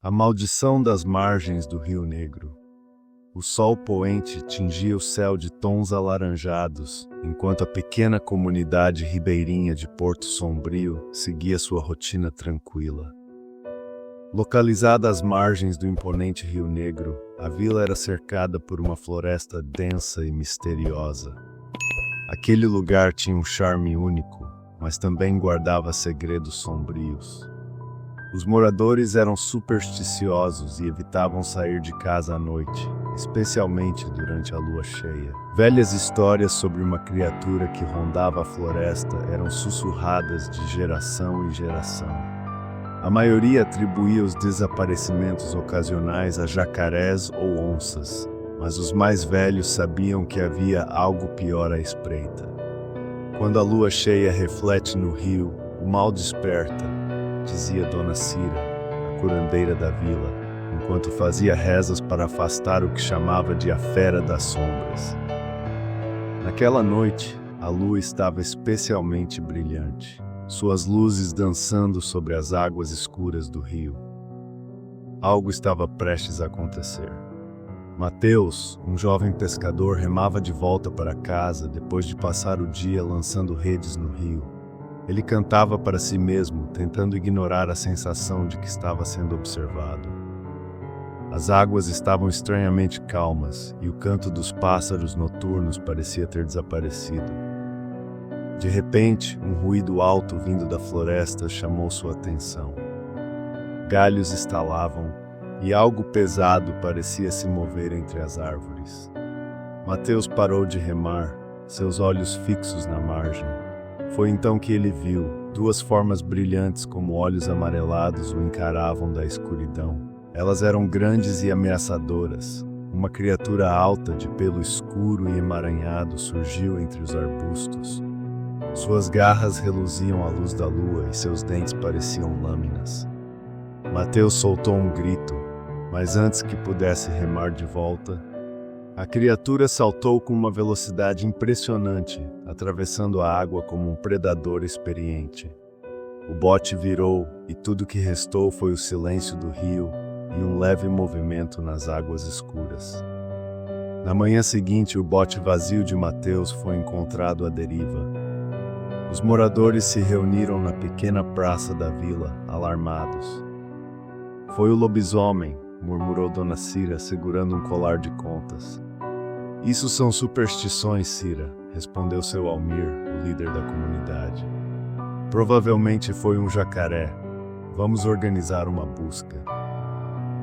A maldição das margens do Rio Negro. O sol poente tingia o céu de tons alaranjados, enquanto a pequena comunidade ribeirinha de Porto Sombrio seguia sua rotina tranquila. Localizada às margens do imponente Rio Negro, a vila era cercada por uma floresta densa e misteriosa. Aquele lugar tinha um charme único, mas também guardava segredos sombrios. Os moradores eram supersticiosos e evitavam sair de casa à noite, especialmente durante a lua cheia. Velhas histórias sobre uma criatura que rondava a floresta eram sussurradas de geração em geração. A maioria atribuía os desaparecimentos ocasionais a jacarés ou onças, mas os mais velhos sabiam que havia algo pior à espreita. Quando a lua cheia reflete no rio, o mal desperta, dizia Dona Cira, a curandeira da vila, enquanto fazia rezas para afastar o que chamava de a fera das sombras. Naquela noite, a lua estava especialmente brilhante, suas luzes dançando sobre as águas escuras do rio. Algo estava prestes a acontecer. Mateus, um jovem pescador, remava de volta para casa depois de passar o dia lançando redes no rio. Ele cantava para si mesmo, tentando ignorar a sensação de que estava sendo observado. As águas estavam estranhamente calmas e o canto dos pássaros noturnos parecia ter desaparecido. De repente, um ruído alto vindo da floresta chamou sua atenção. Galhos estalavam e algo pesado parecia se mover entre as árvores. Mateus parou de remar, seus olhos fixos na margem. Foi então que ele viu duas formas brilhantes como olhos amarelados o encaravam da escuridão. Elas eram grandes e ameaçadoras. Uma criatura alta de pelo escuro e emaranhado surgiu entre os arbustos. Suas garras reluziam à luz da lua e seus dentes pareciam lâminas. Mateus soltou um grito, mas antes que pudesse remar de volta, a criatura saltou com uma velocidade impressionante, atravessando a água como um predador experiente. O bote virou e tudo que restou foi o silêncio do rio e um leve movimento nas águas escuras. Na manhã seguinte, o bote vazio de Mateus foi encontrado à deriva. Os moradores se reuniram na pequena praça da vila, alarmados. "Foi o lobisomem", murmurou Dona Cira, segurando um colar de contas. "Isso são superstições, Cira", respondeu seu Almir, o líder da comunidade. "Provavelmente foi um jacaré. Vamos organizar uma busca."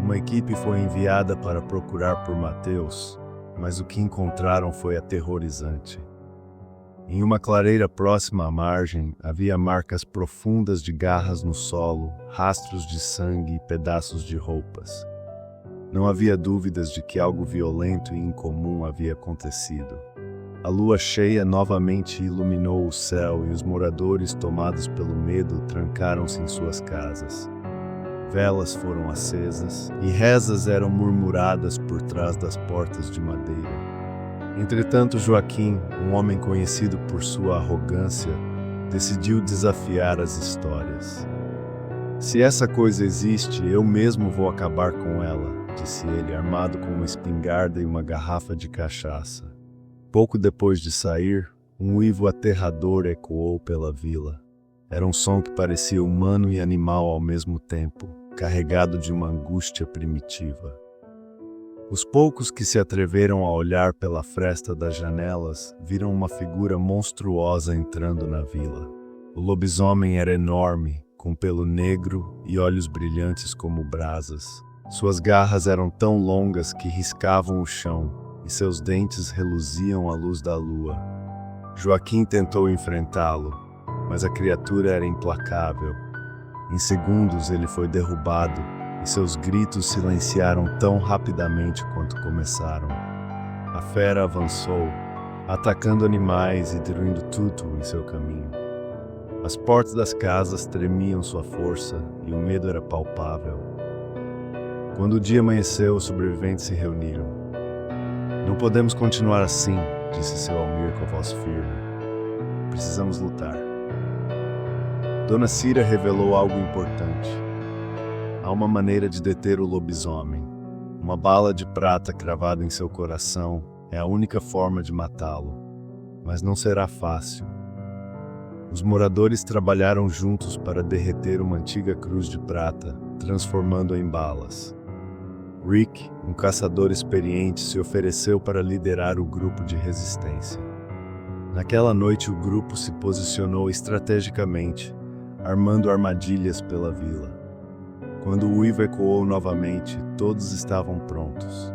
Uma equipe foi enviada para procurar por Mateus, mas o que encontraram foi aterrorizante. Em uma clareira próxima à margem, havia marcas profundas de garras no solo, rastros de sangue e pedaços de roupas. Não havia dúvidas de que algo violento e incomum havia acontecido. A lua cheia novamente iluminou o céu e os moradores, tomados pelo medo, trancaram-se em suas casas. Velas foram acesas e rezas eram murmuradas por trás das portas de madeira. Entretanto, Joaquim, um homem conhecido por sua arrogância, decidiu desafiar as histórias. "Se essa coisa existe, eu mesmo vou acabar com ela", disse ele, armado com uma espingarda e uma garrafa de cachaça. Pouco depois de sair, um uivo aterrador ecoou pela vila. Era um som que parecia humano e animal ao mesmo tempo, carregado de uma angústia primitiva. Os poucos que se atreveram a olhar pela fresta das janelas viram uma figura monstruosa entrando na vila. O lobisomem era enorme, com pelo negro e olhos brilhantes como brasas. Suas garras eram tão longas que riscavam o chão, e seus dentes reluziam à luz da lua. Joaquim tentou enfrentá-lo, mas a criatura era implacável. Em segundos ele foi derrubado, e seus gritos silenciaram tão rapidamente quanto começaram. A fera avançou, atacando animais e destruindo tudo em seu caminho. As portas das casas tremiam sua força e o medo era palpável. Quando o dia amanheceu, os sobreviventes se reuniram. "Não podemos continuar assim", disse seu Almir com a voz firme. "Precisamos lutar." Dona Cira revelou algo importante. Há uma maneira de deter o lobisomem. Uma bala de prata cravada em seu coração é a única forma de matá-lo, mas não será fácil. Os moradores trabalharam juntos para derreter uma antiga cruz de prata, transformando-a em balas. Rick, um caçador experiente, se ofereceu para liderar o grupo de resistência. Naquela noite, o grupo se posicionou estrategicamente, armando armadilhas pela vila. Quando o uivo ecoou novamente, todos estavam prontos.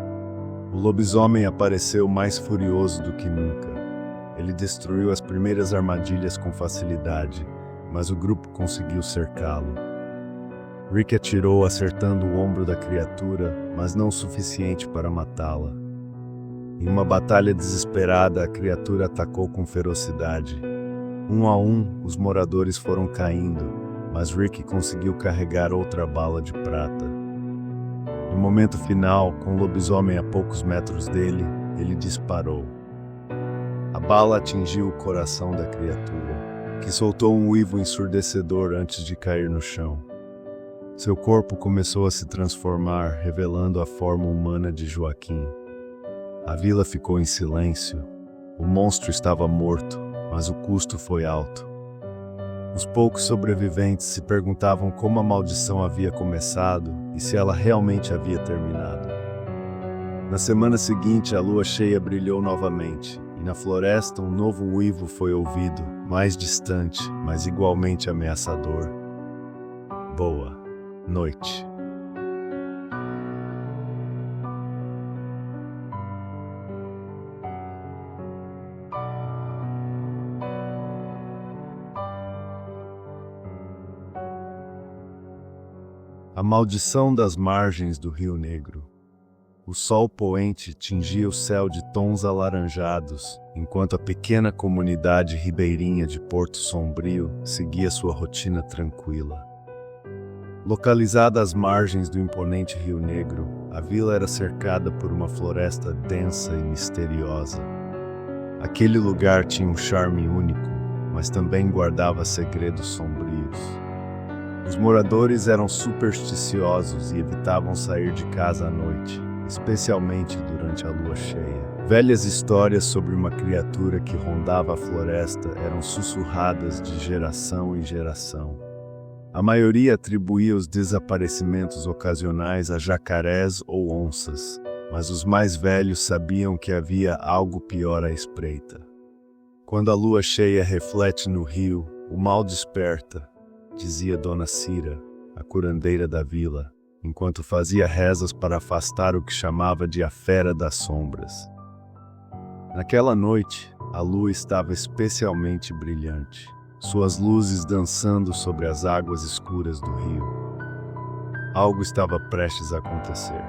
O lobisomem apareceu mais furioso do que nunca. Ele destruiu as primeiras armadilhas com facilidade, mas o grupo conseguiu cercá-lo. Rick atirou, acertando o ombro da criatura, mas não o suficiente para matá-la. Em uma batalha desesperada, a criatura atacou com ferocidade. Um a um, os moradores foram caindo, mas Rick conseguiu carregar outra bala de prata. No momento final, com o lobisomem a poucos metros dele, ele disparou. A bala atingiu o coração da criatura, que soltou um uivo ensurdecedor antes de cair no chão. Seu corpo começou a se transformar, revelando a forma humana de Joaquim. A vila ficou em silêncio. O monstro estava morto, mas o custo foi alto. Os poucos sobreviventes se perguntavam como a maldição havia começado e se ela realmente havia terminado. Na semana seguinte, a lua cheia brilhou novamente, e na floresta um novo uivo foi ouvido, mais distante, mas igualmente ameaçador. Boa noite. A maldição das margens do Rio Negro. O sol poente tingia o céu de tons alaranjados, enquanto a pequena comunidade ribeirinha de Porto Sombrio seguia sua rotina tranquila. Localizada às margens do imponente Rio Negro, a vila era cercada por uma floresta densa e misteriosa. Aquele lugar tinha um charme único, mas também guardava segredos sombrios. Os moradores eram supersticiosos e evitavam sair de casa à noite, especialmente durante a lua cheia. Velhas histórias sobre uma criatura que rondava a floresta eram sussurradas de geração em geração. A maioria atribuía os desaparecimentos ocasionais a jacarés ou onças, mas os mais velhos sabiam que havia algo pior à espreita. Quando a lua cheia reflete no rio, o mal desperta, dizia Dona Cira, a curandeira da vila, enquanto fazia rezas para afastar o que chamava de a fera das sombras. Naquela noite, a lua estava especialmente brilhante, suas luzes dançando sobre as águas escuras do rio. Algo estava prestes a acontecer.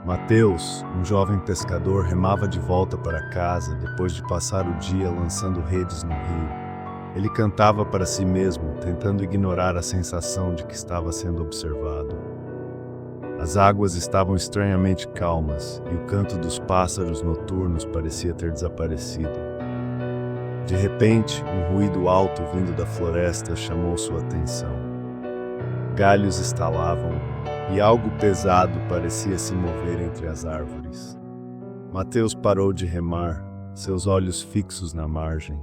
Mateus, um jovem pescador, remava de volta para casa depois de passar o dia lançando redes no rio. Ele cantava para si mesmo, tentando ignorar a sensação de que estava sendo observado. As águas estavam estranhamente calmas e o canto dos pássaros noturnos parecia ter desaparecido. De repente, um ruído alto vindo da floresta chamou sua atenção. Galhos estalavam e algo pesado parecia se mover entre as árvores. Mateus parou de remar, seus olhos fixos na margem.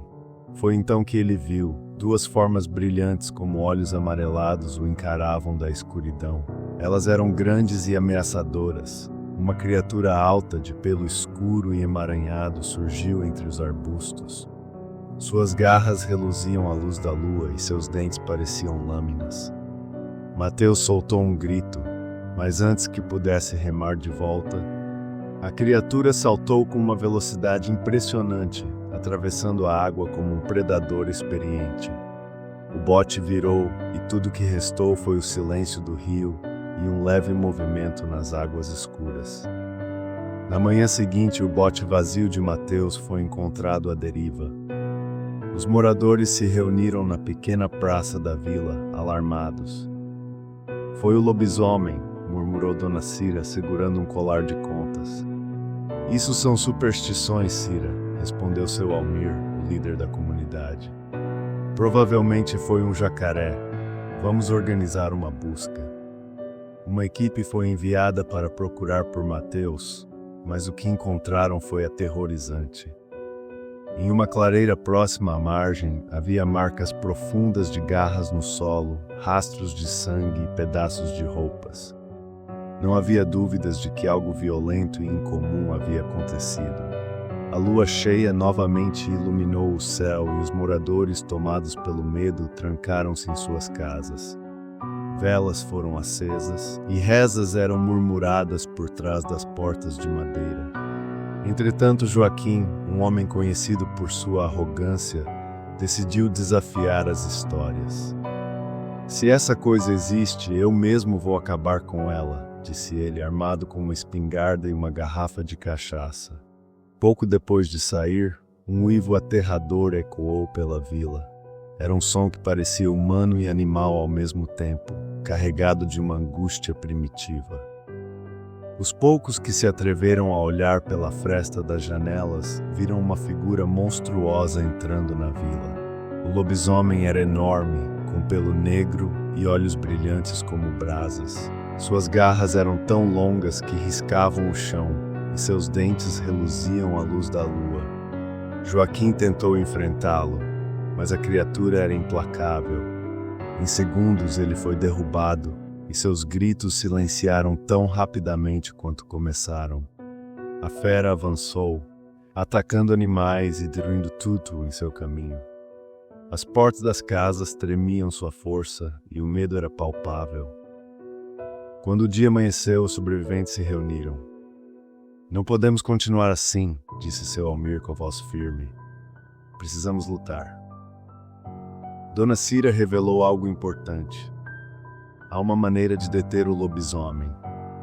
Foi então que ele viu, duas formas brilhantes como olhos amarelados o encaravam da escuridão. Elas eram grandes e ameaçadoras. Uma criatura alta, de pelo escuro e emaranhado, surgiu entre os arbustos. Suas garras reluziam à luz da lua e seus dentes pareciam lâminas. Mateus soltou um grito, mas antes que pudesse remar de volta, a criatura saltou com uma velocidade impressionante, atravessando a água como um predador experiente. O bote virou e tudo que restou foi o silêncio do rio e um leve movimento nas águas escuras. Na manhã seguinte, o bote vazio de Mateus foi encontrado à deriva. Os moradores se reuniram na pequena praça da vila, alarmados. "Foi o lobisomem", murmurou Dona Cira, segurando um colar de contas. "Isso são superstições, Cira", respondeu seu Almir, o líder da comunidade. "Provavelmente foi um jacaré. Vamos organizar uma busca." Uma equipe foi enviada para procurar por Mateus, mas o que encontraram foi aterrorizante. Em uma clareira próxima à margem, havia marcas profundas de garras no solo, rastros de sangue e pedaços de roupas. Não havia dúvidas de que algo violento e incomum havia acontecido. A lua cheia novamente iluminou o céu e os moradores, tomados pelo medo, trancaram-se em suas casas. Velas foram acesas e rezas eram murmuradas por trás das portas de madeira. Entretanto, Joaquim, um homem conhecido por sua arrogância, decidiu desafiar as histórias. "Se essa coisa existe, eu mesmo vou acabar com ela", disse ele, armado com uma espingarda e uma garrafa de cachaça. Pouco depois de sair, um uivo aterrador ecoou pela vila. Era um som que parecia humano e animal ao mesmo tempo, carregado de uma angústia primitiva. Os poucos que se atreveram a olhar pela fresta das janelas viram uma figura monstruosa entrando na vila. O lobisomem era enorme, com pelo negro e olhos brilhantes como brasas. Suas garras eram tão longas que riscavam o chão, e seus dentes reluziam à luz da lua. Joaquim tentou enfrentá-lo, mas a criatura era implacável. Em segundos ele foi derrubado, e seus gritos silenciaram tão rapidamente quanto começaram. A fera avançou, atacando animais e destruindo tudo em seu caminho. As portas das casas tremiam sua força e o medo era palpável. Quando o dia amanheceu, os sobreviventes se reuniram. "Não podemos continuar assim", disse seu Almir com a voz firme. "Precisamos lutar." Dona Cira revelou algo importante. Há uma maneira de deter o lobisomem.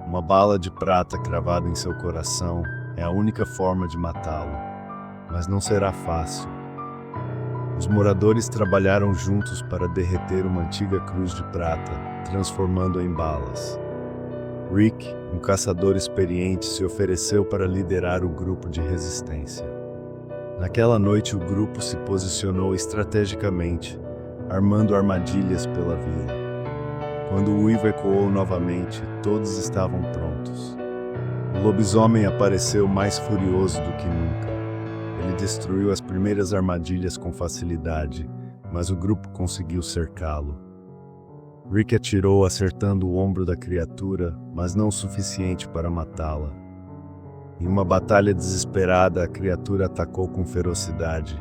Uma bala de prata cravada em seu coração é a única forma de matá-lo, mas não será fácil. Os moradores trabalharam juntos para derreter uma antiga cruz de prata, transformando-a em balas. Rick, um caçador experiente, se ofereceu para liderar o grupo de resistência. Naquela noite, o grupo se posicionou estrategicamente, armando armadilhas pela vila. Quando o uivo ecoou novamente, todos estavam prontos. O lobisomem apareceu mais furioso do que nunca. Ele destruiu as primeiras armadilhas com facilidade, mas o grupo conseguiu cercá-lo. Rick atirou, acertando o ombro da criatura, mas não o suficiente para matá-la. Em uma batalha desesperada, a criatura atacou com ferocidade.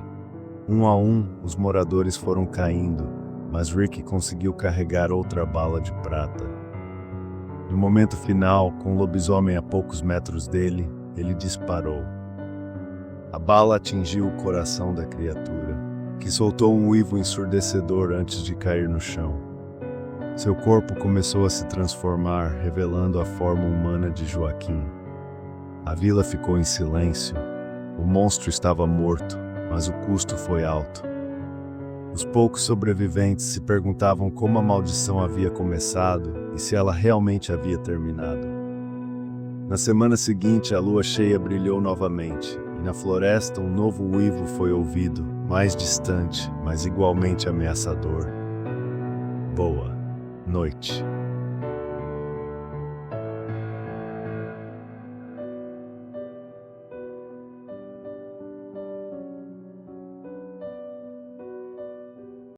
Um a um, os moradores foram caindo, mas Rick conseguiu carregar outra bala de prata. No momento final, com o lobisomem a poucos metros dele, ele disparou. A bala atingiu o coração da criatura, que soltou um uivo ensurdecedor antes de cair no chão. Seu corpo começou a se transformar, revelando a forma humana de Joaquim. A vila ficou em silêncio. O monstro estava morto, mas o custo foi alto. Os poucos sobreviventes se perguntavam como a maldição havia começado e se ela realmente havia terminado. Na semana seguinte, a lua cheia brilhou novamente, e na floresta um novo uivo foi ouvido, mais distante, mas igualmente ameaçador. Boa noite.